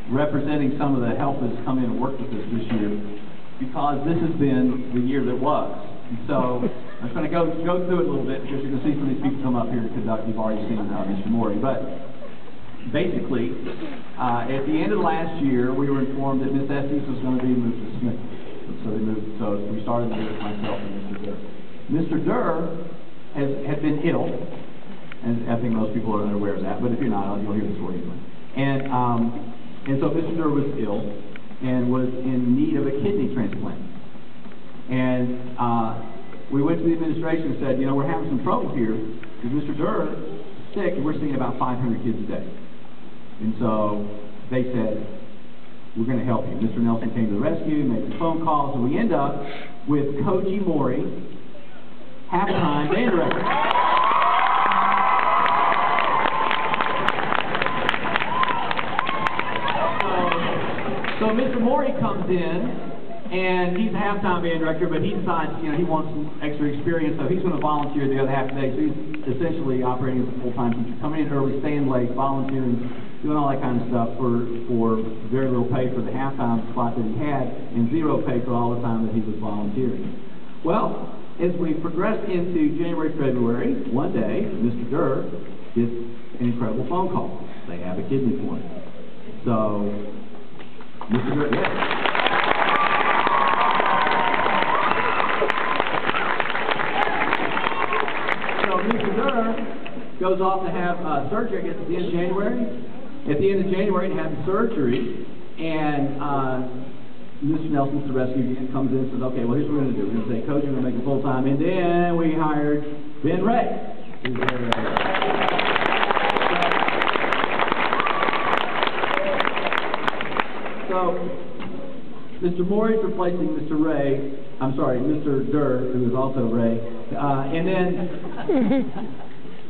representing some of the help that's come in and worked with us this year, because this has been the year that was. And so I'm just going to go through it a little bit, because you're going to see some of these people come up here to conduct. You've already seen Mr. Morey. But basically, at the end of last year, we were informed that Miss Estes was going to be moved to Smith. So we started with myself and Mr. Durr. Mr. Durr had been ill, and I think most people are unaware of that, but if you're not, you'll hear the story anyway. And so Mr. Durr was ill and was in need of a kidney transplant. And we went to the administration and said, you know, we're having some trouble here because Mr. Durr is sick and we're seeing about 500 kids a day. And so they said, we're going to help you. Mr. Nelson came to the rescue, made some phone calls, and we end up with Koji Morey, halftime band director. So Mr. Morey comes in, and he's a halftime band director, but he decides, you know, he wants some extra experience, so he's going to volunteer the other half of the day. So he's essentially operating as a full-time teacher, coming in early, staying late, volunteering, doing all that kind of stuff for very little pay for the halftime spot that he had, and zero pay for all the time that he was volunteering. Well, as we progressed into January, February, one day, Mr. Durr gets an incredible phone call. They have a kidney for him. So, Mr. Durr, yes. So Mr. Durr goes off to have surgery, I guess, at the end of January. At the end of January, he had the surgery, and Mr. Nelson, the rescue, comes in and says, okay, well, here's what we're going to do. We're going to say, Coach, we're going to make him full-time. And then we hired Ben Ray. So, Mr. Morey's replacing Mr. Durr, who is also Ray. And then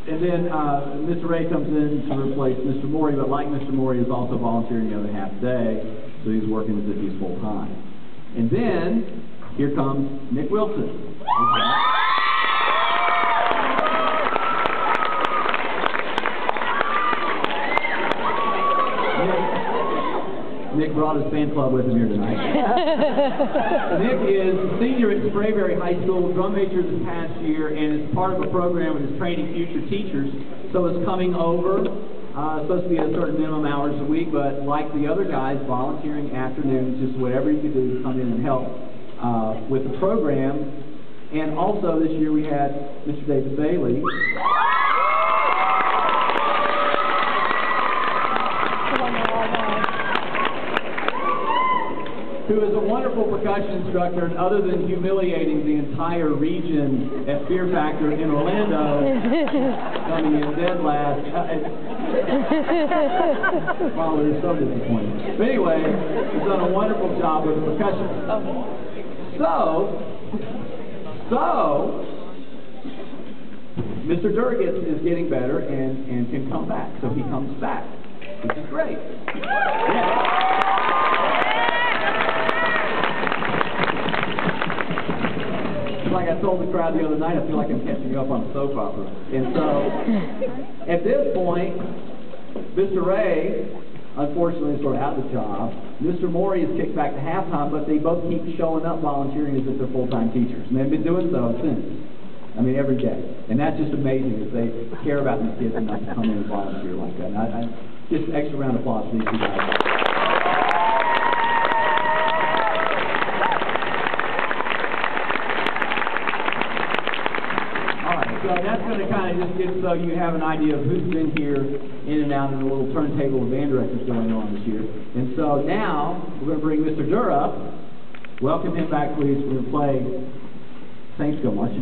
Mr. Ray comes in to replace Mr. Morey, but like Mr. Morey, is also volunteering the other half day, so he's working as if he's full-time. And then, here comes Nick Wilson. Nick brought his fan club with him here tonight. Nick is a senior at Sprayberry High School, drum major this past year, and is part of a program that is training future teachers. So it's coming over, supposed to be a certain minimum hours a week, but like the other guys, volunteering afternoons, just whatever you can do to come in and help with the program. And also this year we had Mr. David Bailey. Who is a wonderful percussion instructor, and other than humiliating the entire region at Fear Factor in Orlando, coming in dead last. Wow, they're so disappointed. But anyway, he's done a wonderful job with the percussion. So, Mr. Durr is getting better and can come back. So he comes back, which is great. Yeah. Like I told the crowd the other night, I feel like I'm catching up on a soap opera. And so, at this point, Mr. Ray, unfortunately, is sort of out of the job. Mr. Morey is kicked back to halftime, but they both keep showing up volunteering as if they're full-time teachers. And they've been doing so since. I mean, every day. And that's just amazing that they care about these kids enough to come in and volunteer like that. And just an extra round of applause for these two guys. So that's going to kind of just get so you have an idea of who's been here in and out, and a little turntable of band directors going on this year. And so now we're going to bring Mr. Durr up. Welcome him back, please. We're going to play Thanks So Much.